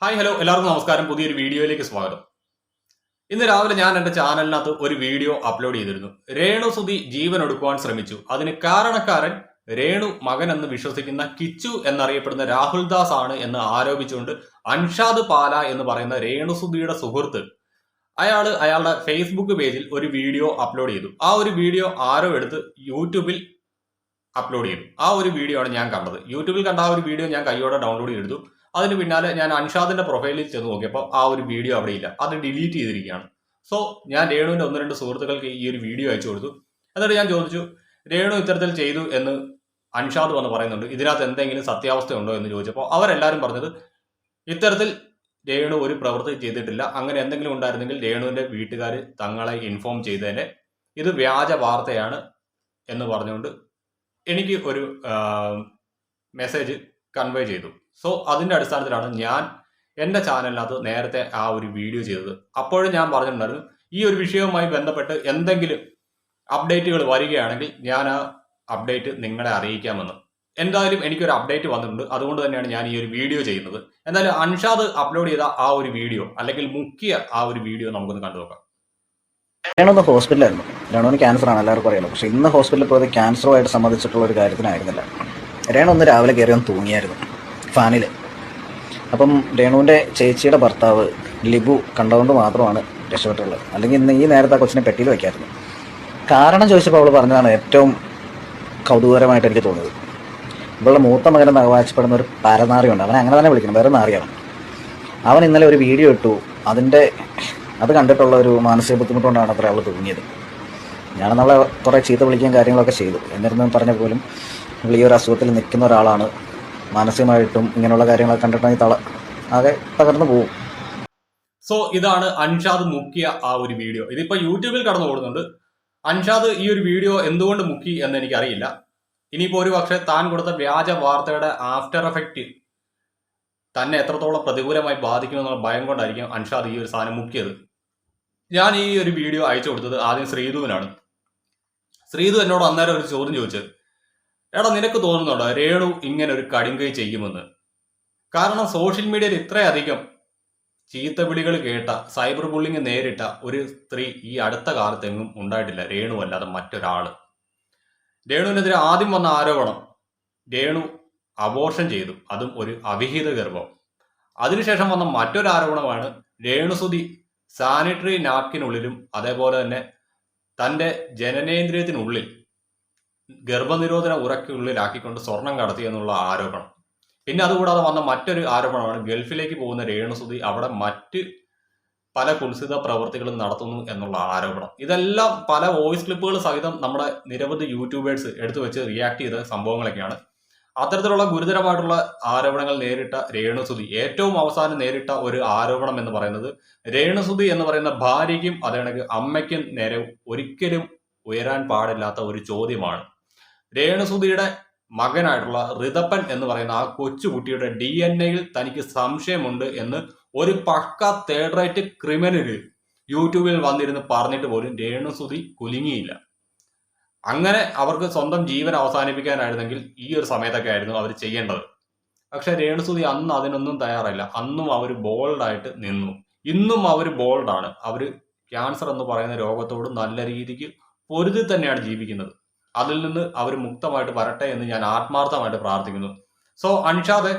Hi hello എല്ലാവർക്കും നമസ്കാരം. പുതിയൊരു വീഡിയോയിലേക്ക് സ്വാഗതം. ഇന്ന് രാവിലെ ഞാൻ എൻ്റെ ചാനലിനകത്ത് ഒരു വീഡിയോ അപ്ലോഡ് ചെയ്തിരുന്നു. രേണു സുധി ജീവൻ ഒടുക്കുവാൻ ശ്രമിച്ചു. അതിന് കാരണക്കാരൻ രേണു മകൻ എന്ന് വിശ്വസിക്കുന്ന കിച്ചു എന്നറിയപ്പെടുന്ന രാഹുൽ ദാസ് ആണ് എന്ന് ആരോപിച്ചുകൊണ്ട് അൻഷാദ് പാല എന്ന് പറയുന്ന രേണു സുധിയുടെ സുഹൃത്ത് അയാളുടെ ഫേസ്ബുക്ക് പേജിൽ ഒരു വീഡിയോ അപ്ലോഡ് ചെയ്തു. ആ ഒരു വീഡിയോ ആരോ എടുത്ത് യൂട്യൂബിൽ അപ്ലോഡ് ചെയ്തു. ആ ഒരു വീഡിയോ ആണ് ഞാൻ കണ്ടത്. യൂട്യൂബിൽ കണ്ട ആ ഒരു വീഡിയോ ഞാൻ കൈയോടെ ഡൗൺലോഡ് ചെയ്തെടുത്തു. അതിന് പിന്നാലെ ഞാൻ അൻഷാദിന്റെ പ്രൊഫൈലിൽ ചെന്ന് നോക്കിയപ്പോൾ ആ ഒരു വീഡിയോ അവിടെ ഇല്ല, അത് ഡിലീറ്റ് ചെയ്തിരിക്കുകയാണ്. സോ ഞാൻ രേണുവിന്റെ ഒന്ന് രണ്ട് സുഹൃത്തുക്കൾക്ക് ഈ ഒരു വീഡിയോ അയച്ചു കൊടുത്തു. എന്നിട്ട് ഞാൻ ചോദിച്ചു, രേണു ഇത്തരത്തിൽ ചെയ്തു എന്ന് അൻഷാദ് വന്ന് പറയുന്നുണ്ട്, ഇതിനകത്ത് എന്തെങ്കിലും സത്യാവസ്ഥ ഉണ്ടോ എന്ന് ചോദിച്ചപ്പോൾ അവരെല്ലാവരും പറഞ്ഞത് ഇത്തരത്തിൽ രേണു ഒരു പ്രവൃത്തി ചെയ്തിട്ടില്ല, അങ്ങനെ എന്തെങ്കിലും ഉണ്ടായിരുന്നെങ്കിൽ രേണുവിന്റെ വീട്ടുകാർ തങ്ങളെ ഇൻഫോം ചെയ്തേനെ, ഇത് വ്യാജ വാർത്തയാണ് എന്ന് പറഞ്ഞുകൊണ്ട് എനിക്ക് ഒരു മെസ്സേജ് കൺവേ ചെയ്തു. സോ അതിന്റെ അടിസ്ഥാനത്തിലാണ് ഞാൻ എൻ്റെ ചാനലിനകത്ത് നേരത്തെ ആ ഒരു വീഡിയോ ചെയ്തത്. അപ്പോഴും ഞാൻ പറഞ്ഞിട്ടുണ്ടായിരുന്നു, ഈ ഒരു വിഷയവുമായി ബന്ധപ്പെട്ട് എന്തെങ്കിലും അപ്ഡേറ്റുകൾ വരികയാണെങ്കിൽ ഞാൻ ആ അപ്ഡേറ്റ് നിങ്ങളെ അറിയിക്കാമെന്ന്. എന്തായാലും എനിക്കൊരു അപ്ഡേറ്റ് വന്നിട്ടുണ്ട്, അതുകൊണ്ട് തന്നെയാണ് ഞാൻ ഈ ഒരു വീഡിയോ ചെയ്യുന്നത്. എന്തായാലും അൻഷാദ് അപ്ലോഡ് ചെയ്ത ആ ഒരു വീഡിയോ, അല്ലെങ്കിൽ മുക്കിയ ആ ഒരു വീഡിയോ നമുക്കൊന്ന് കണ്ടു നോക്കാം. രേണു ഹോസ്പിറ്റലായിരുന്നു. രേണുവിന് ക്യാൻസർ ആണ്, എല്ലാവർക്കും അറിയാലോ. പക്ഷെ ഇന്ന് ഹോസ്പിറ്റലിൽ പോയത് ക്യാൻസറുമായിട്ട് സംബന്ധിച്ചിട്ടുള്ള ഒരു കാര്യത്തിനായിരുന്നില്ല. രേണു ഒന്ന് രാവിലെ കയറി ഒന്ന് തൂങ്ങിയായിരുന്നു ഫാനിൽ. അപ്പം രേണുവിൻ്റെ ചേച്ചിയുടെ ഭർത്താവ് ലിബു കണ്ടുകൊണ്ട് മാത്രമാണ് രക്ഷപ്പെട്ടുള്ളത്. അല്ലെങ്കിൽ ഇന്ന് ഈ നേരത്തെ ആ കൊച്ചിനെ പെട്ടിയിൽ വയ്ക്കായിരുന്നു. കാരണം ചോദിച്ചപ്പോൾ അവൾ പറഞ്ഞതാണ് ഏറ്റവും കൗതുകകരമായിട്ട് എനിക്ക് തോന്നിയത്. ഇവളുടെ മൂത്ത മകനെന്ന് അവകാശപ്പെടുന്ന ഒരു പരനാറിയുണ്ട്, അവനെ അങ്ങനെ തന്നെ വിളിക്കണം, വേറെ നാറിയാണ്. അവൻ ഇന്നലെ ഒരു വീഡിയോ ഇട്ടു. അത് കണ്ടിട്ടുള്ള ഒരു മാനസിക ബുദ്ധിമുട്ടുകൊണ്ടാണ് അത്ര അവൾ തൂങ്ങിയത്. ഞാൻ നമ്മളെ കുറേ ചീത്ത വിളിക്കുകയും കാര്യങ്ങളൊക്കെ ചെയ്തു. എന്നിരുന്നും പറഞ്ഞ പോലും നമ്മൾ ഈ ഒരു അസുഖത്തിൽ നിൽക്കുന്ന ഒരാളാണ്, മാനസികമായിട്ടും ഇങ്ങനെയുള്ള കാര്യങ്ങളൊക്കെ കണ്ടിട്ടുണ്ടെങ്കിൽ ആകെ തകർന്നു പോകും. സോ ഇതാണ് അൻഷാദ് മുക്കിയ ആ ഒരു വീഡിയോ. ഇതിപ്പോ യൂട്യൂബിൽ കടന്നു ഓടുന്നുണ്ട്. അൻഷാദ് ഈ ഒരു വീഡിയോ എന്തുകൊണ്ട് മുക്കി എന്ന് എനിക്കറിയില്ല. ഇനിയിപ്പോ ഒരു പക്ഷേ താൻ കൊടുത്ത വ്യാജ വാർത്തയുടെ ആഫ്റ്റർ എഫക്റ്റ് തന്നെ എത്രത്തോളം പ്രതികൂലമായി ബാധിക്കുമെന്നുള്ള ഭയം കൊണ്ടായിരിക്കും അൻഷാദ് ഈ ഒരു സാധനം മുക്കിയത്. ഞാൻ ഈ ഒരു വീഡിയോ അയച്ചു കൊടുത്തത് ആദ്യം ശ്രീധുവിനാണ്. ശ്രീധു എന്നോട് അന്നേരം ഒരു ചോദ്യം ചോദിച്ചത്, എടാ നിനക്ക് തോന്നുന്നുണ്ടോ രേണു ഇങ്ങനെ ഒരു കടുങ്കൈ ചെയ്യുമെന്ന്? കാരണം സോഷ്യൽ മീഡിയയിൽ ഇത്രയധികം ചീത്തവിളികൾ കേട്ട, സൈബർ ബുള്ളിങ് നേരിട്ട ഒരു സ്ത്രീ ഈ അടുത്ത കാലത്തെങ്ങും ഉണ്ടായിട്ടില്ല, രേണു അല്ലാതെ മറ്റൊരാള്. രേണുവിനെതിരെ ആദ്യം വന്ന ആരോപണം, രേണു അബോർഷൻ ചെയ്തു, അതും ഒരു അവിഹിത ഗർഭം. അതിനുശേഷം വന്ന മറ്റൊരു ആരോപണമാണ് രേണുസുതി സാനിറ്ററി നാപ്കിനുള്ളിലും അതേപോലെ തന്നെ തൻ്റെ ജനനേന്ദ്രിയത്തിനുള്ളിൽ ഗർഭനിരോധന ഉറയ്ക്കുള്ളിലാക്കിക്കൊണ്ട് സ്വർണം കടത്തി എന്നുള്ള ആരോപണം. പിന്നെ അതുകൂടാതെ വന്ന മറ്റൊരു ആരോപണമാണ് ഗൾഫിലേക്ക് പോകുന്ന രേണുസുതി അവിടെ മറ്റ് പല കുൽസിത പ്രവൃത്തികളും നടത്തുന്നു എന്നുള്ള ആരോപണം. ഇതെല്ലാം പല വോയിസ് ക്ലിപ്പുകൾ സഹിതം നമ്മുടെ നിരവധി യൂട്യൂബേഴ്സ് എടുത്തു വെച്ച് റിയാക്ട് ചെയ്ത സംഭവങ്ങളൊക്കെയാണ്. അത്തരത്തിലുള്ള ഗുരുതരമായിട്ടുള്ള ആരോപണങ്ങൾ നേരിട്ട രേണുസുതി ഏറ്റവും അവസാനം നേരിട്ട ഒരു ആരോപണം എന്ന് പറയുന്നത്, രേണുസുതി എന്ന് പറയുന്ന ഭാര്യയ്ക്കും അതേണക്ക് അമ്മയ്ക്കും നേരെ ഒരിക്കലും ഉയരാൻ പാടില്ലാത്ത ഒരു ചോദ്യമാണ്. രേണുസുതിയുടെ മകനായിട്ടുള്ള ഋതപ്പൻ എന്ന് പറയുന്ന ആ കൊച്ചുകുട്ടിയുടെ DNA-യിൽ തനിക്ക് സംശയമുണ്ട് എന്ന് ഒരു പക്ക തേർഡ് റേറ്റ് ക്രിമിനൽ യൂട്യൂബിൽ വന്നിരുന്ന് പറഞ്ഞിട്ട് പോലും രേണുസുതി കുലുങ്ങിയില്ല. അങ്ങനെ അവർക്ക് സ്വന്തം ജീവൻ അവസാനിപ്പിക്കാനായിരുന്നെങ്കിൽ ഈ ഒരു സമയത്തൊക്കെ ആയിരുന്നു അവർ ചെയ്യേണ്ടത്. പക്ഷെ രേണുസുതി അന്ന് അതിനൊന്നും തയ്യാറല്ല. അന്നും അവർ ബോൾഡായിട്ട് നിന്നു. ഇന്നും അവർ ബോൾഡാണ്. അവർ ക്യാൻസർ എന്ന് പറയുന്ന രോഗത്തോട് നല്ല രീതിക്ക് പൊരുതി തന്നെയാണ് ജീവിക്കുന്നത്. അതിൽ നിന്ന് അവർ മുക്തമായിട്ട് വരട്ടെ എന്ന് ഞാൻ ആത്മാർത്ഥമായിട്ട് പ്രാർത്ഥിക്കുന്നു. സോ അൻഷാദെ,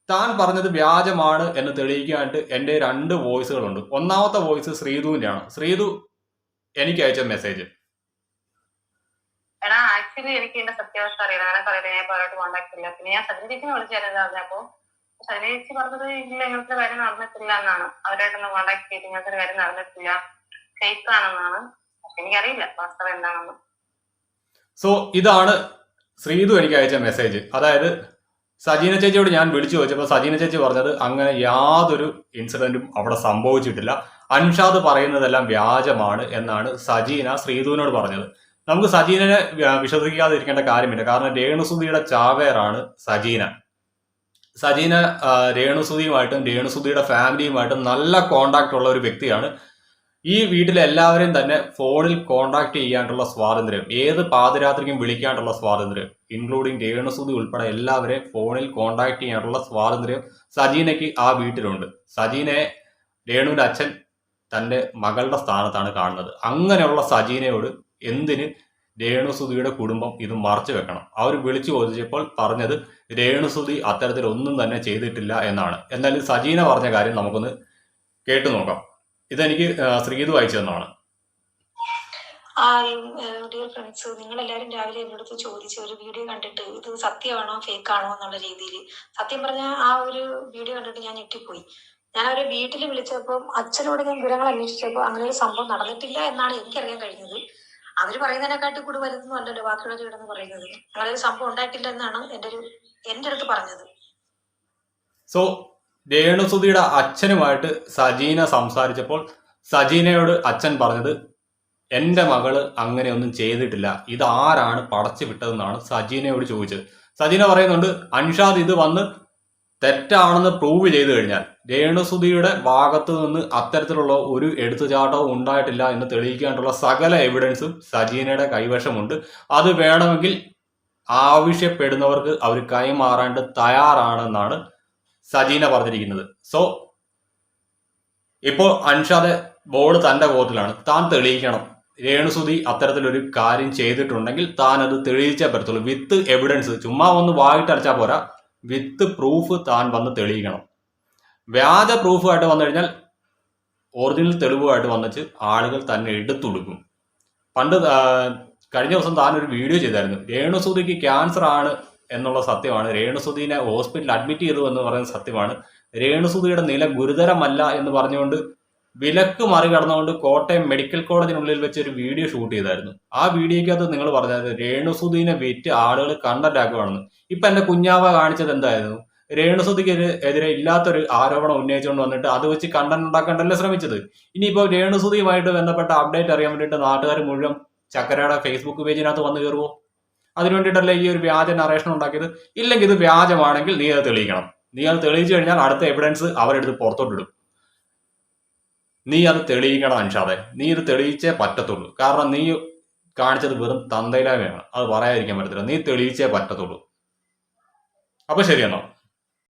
താൻ പറഞ്ഞത് വ്യാജമാണ് എന്ന് തെളിയിക്കാനായിട്ട് എൻ്റെ 2 വോയിസുകളുണ്ട്. ഒന്നാമത്തെ വോയിസ് ശ്രീധുവിൻ്റെയാണ്. ശ്രീധു എനിക്ക് അയച്ച മെസ്സേജ്, എടാ ആക്ച്വലി എനിക്ക് ഇതിന്റെ സത്യാവസ്ഥ അറിയില്ല, അങ്ങനെ പറയുന്നത് ഞാൻ അവരായിട്ട് കോണ്ടാക്ട് ഇല്ല. പിന്നെ ഞാൻ സജിൻ ചേച്ചിനെ വിളിച്ചായിരുന്നു അറിഞ്ഞപ്പോ സജിൻ ചേച്ചി പറഞ്ഞത് ഇല്ല, ഇങ്ങനത്തെ കാര്യം നടന്നിട്ടില്ല എന്നാണ്. അവരായിട്ടൊന്ന് കോണ്ടാക്ട് ചെയ്ത് ഇങ്ങനത്തെ ഒരു കാര്യം നടന്നിട്ടില്ല, ഫേക്ക് ആണെന്നാണ്. പക്ഷെ എനിക്കറിയില്ല വാസ്തവം എന്താണെന്ന്. സോ ഇതാണ് ശ്രീധു എനിക്ക് അയച്ച മെസ്സേജ്. അതായത് സജീന ചേച്ചിയോട് ഞാൻ വിളിച്ചു ചോദിച്ചപ്പോൾ സജീന ചേച്ചി പറഞ്ഞത് അങ്ങനെ യാതൊരു ഇൻസിഡന്റും അവിടെ സംഭവിച്ചിട്ടില്ല, അൻഷാദ് പറയുന്നതെല്ലാം വ്യാജമാണ് എന്നാണ് സജീന ശ്രീധുവിനോട് പറഞ്ഞത്. നമുക്ക് സജീനനെ വിശ്വസിക്കാതിരിക്കേണ്ട കാര്യമില്ല. കാരണം രേണുസുതിയുടെ ചാവേറാണ് സജീന. സജീന രേണുസുതിയുമായിട്ടും രേണുസുതിയുടെ ഫാമിലിയുമായിട്ടും നല്ല കോണ്ടാക്ട് ഉള്ള ഒരു വ്യക്തിയാണ്. ഈ വീട്ടിലെ എല്ലാവരെയും തന്നെ ഫോണിൽ കോൺടാക്ട് ചെയ്യാനുള്ള സ്വാതന്ത്ര്യം, ഏത് പാതിരാത്രിക്കും വിളിക്കാനുള്ള സ്വാതന്ത്ര്യം, ഇൻക്ലൂഡിങ് രേണുസുതി ഉൾപ്പെടെ എല്ലാവരെയും ഫോണിൽ കോൺടാക്ട് ചെയ്യാനുള്ള സ്വാതന്ത്ര്യം സജീനയ്ക്ക് ആ വീട്ടിലുണ്ട്. സജീനയെ രേണുവിന്റെ അച്ഛൻ തന്റെ മകളുടെ സ്ഥാനത്താണ് കാണുന്നത്. അങ്ങനെയുള്ള സജീനയോട് എന്തിന് രേണുസുതിയുടെ കുടുംബം ഇത് മറച്ചു വെക്കണം? അവർ വിളിച്ചു ചോദിച്ചപ്പോൾ പറഞ്ഞത് രേണുസുതി അത്തരത്തിൽ ഒന്നും തന്നെ ചെയ്തിട്ടില്ല എന്നാണ്. എന്നാലും സജീന പറഞ്ഞ കാര്യം നമുക്കൊന്ന് കേട്ടു നോക്കാം. ഇതെനിക്ക് ശ്രീതു അയച്ചു തന്നാണ്. ഡിയർ ഫ്രണ്ട്സ്, നിങ്ങൾ എല്ലാവരും രാവിലെ എൻ്റെ അടുത്ത് ചോദിച്ച ഒരു വീഡിയോ കണ്ടിട്ട് ഇത് സത്യമാണോ ഫേക്ക് ആണോ എന്നുള്ള രീതിയിൽ, സത്യം പറഞ്ഞാൽ ആ ഒരു വീഡിയോ കണ്ടിട്ട് ഞാൻ ഞെട്ടിപ്പോയി. ഞാൻ അവരെ വീട്ടിൽ വിളിച്ചപ്പോൾ അച്ഛനോട് ഞാൻ വിവരങ്ങൾ അന്വേഷിച്ചപ്പോൾ അങ്ങനെ ഒരു സംഭവം നടന്നിട്ടില്ല എന്നാണ് എനിക്കറിയാൻ കഴിഞ്ഞത്. അവർ പറയുന്നതിനെക്കാട്ടി കൂടി വലുതൊന്നും അല്ലല്ലോ ബാക്കിയുള്ള വീടെന്ന് പറയുന്നത്. അങ്ങനെ ഒരു സംഭവം ഉണ്ടായിട്ടില്ല എന്നാണ് എൻ്റെ അടുത്ത് പറഞ്ഞത്. സോ രേണുസുതിയുടെ അച്ഛനുമായിട്ട് സജീന സംസാരിച്ചപ്പോൾ സജീനയോട് അച്ഛൻ പറഞ്ഞത് എൻ്റെ മകള് അങ്ങനെയൊന്നും ചെയ്തിട്ടില്ല, ഇത് ആരാണ് പടച്ചു വിട്ടതെന്നാണ് സജീനയോട് ചോദിച്ചത്. സജീന പറയുന്നുണ്ട് അൻഷാദ് ഇത് വന്ന് തെറ്റാണെന്ന് പ്രൂവ് ചെയ്തു കഴിഞ്ഞാൽ രേണുസുതിയുടെ ഭാഗത്തു നിന്ന് അത്തരത്തിലുള്ള ഒരു എടുത്തുചാട്ടവും ഉണ്ടായിട്ടില്ല എന്ന് തെളിയിക്കാനുള്ള സകല എവിഡൻസും സജീനയുടെ കൈവശമുണ്ട്. അത് വേണമെങ്കിൽ ആവശ്യപ്പെടുന്നവർക്ക് അവർ കൈമാറാണ്ട് തയ്യാറാണെന്നാണ് സജീന പറഞ്ഞിരിക്കുന്നത്. സോ ഇപ്പോൾ അൻഷാദ് ബോൾ തന്റെ കോർട്ടിലാണ്. താൻ തെളിയിക്കണം, രേണുസുതി അത്തരത്തിലൊരു കാര്യം ചെയ്തിട്ടുണ്ടെങ്കിൽ താൻ അത് തെളിയിച്ചേ പറ്റത്തുള്ളൂ. വിത്ത് എവിഡൻസ്, ചുമ്മാ ഒന്ന് വായിട്ടടച്ചാൽ പോരാ, വിത്ത് പ്രൂഫ് താൻ വന്ന് തെളിയിക്കണം. വ്യാജ പ്രൂഫായിട്ട് വന്നു കഴിഞ്ഞാൽ ഒറിജിനൽ തെളിവുമായിട്ട് വന്നിട്ട് ആളുകൾ തന്നെ എടുത്തുകൊടുക്കും. പണ്ട് കഴിഞ്ഞ ദിവസം താൻ ഒരു വീഡിയോ ചെയ്തായിരുന്നു. രേണുസുതിക്ക് ക്യാൻസർ ആണ് എന്നുള്ള സത്യമാണ്, രേണുസുതിനെ ഹോസ്പിറ്റലിൽ അഡ്മിറ്റ് ചെയ്തു എന്ന് പറയുന്ന സത്യമാണ്, രേണുസുതിയുടെ നില ഗുരുതരമല്ല എന്ന് പറഞ്ഞുകൊണ്ട് വിലക്ക് മറികടന്നുകൊണ്ട് കോട്ടയം മെഡിക്കൽ കോളേജിനുള്ളിൽ വെച്ച് ഒരു വീഡിയോ ഷൂട്ട് ചെയ്തായിരുന്നു. ആ വീഡിയോയ്ക്കകത്ത് നിങ്ങൾ പറഞ്ഞത് രേണുസുതിനെ വിറ്റ് ആളുകൾ കണ്ടന്റ് ആക്കുകയാണെന്ന്. ഇപ്പൊ എന്റെ കുഞ്ഞാവ കാണിച്ചത് എന്തായിരുന്നു? രേണുസുതിക്ക് എതിരെ ഇല്ലാത്തൊരു ആരോപണം ഉന്നയിച്ചുകൊണ്ട് വന്നിട്ട് അത് വെച്ച് കണ്ടന്റ് ഉണ്ടാക്കാണ്ടല്ലേ ശ്രമിച്ചത്. ഇനിയിപ്പോ രേണുസുതിയുമായിട്ട് ബന്ധപ്പെട്ട അപ്ഡേറ്റ് അറിയാൻ വേണ്ടിയിട്ട് നാട്ടുകാർ മുഴുവൻ ചക്കരയുടെ ഫേസ്ബുക്ക് പേജിനകത്ത് വന്ന് കയറുമോ? അതിനു വേണ്ടിയിട്ടല്ലേ ഈ ഒരു വ്യാജ നറേഷൻ ഉണ്ടാക്കിയത്? ഇല്ലെങ്കിൽ ഇത് വ്യാജമാണെങ്കിൽ നീ അത് തെളിയിക്കണം. നീ അത് തെളിയിച്ചു കഴിഞ്ഞാൽ അടുത്ത എവിഡൻസ് അവരെടുത്ത് പുറത്തോട്ടിടും. നീ അത് തെളിയിക്കണം അൻഷാദെ, നീ ഇത് തെളിയിച്ചേ പറ്റത്തുള്ളൂ. കാരണം നീ കാണിച്ചത് വെറും തന്തയിലായ്മയാണ്, അത് പറയാതിരിക്കാൻ പറ്റത്തില്ല. നീ തെളിയിച്ചേ പറ്റത്തുള്ളൂ. അപ്പൊ ശരിയെന്നോ?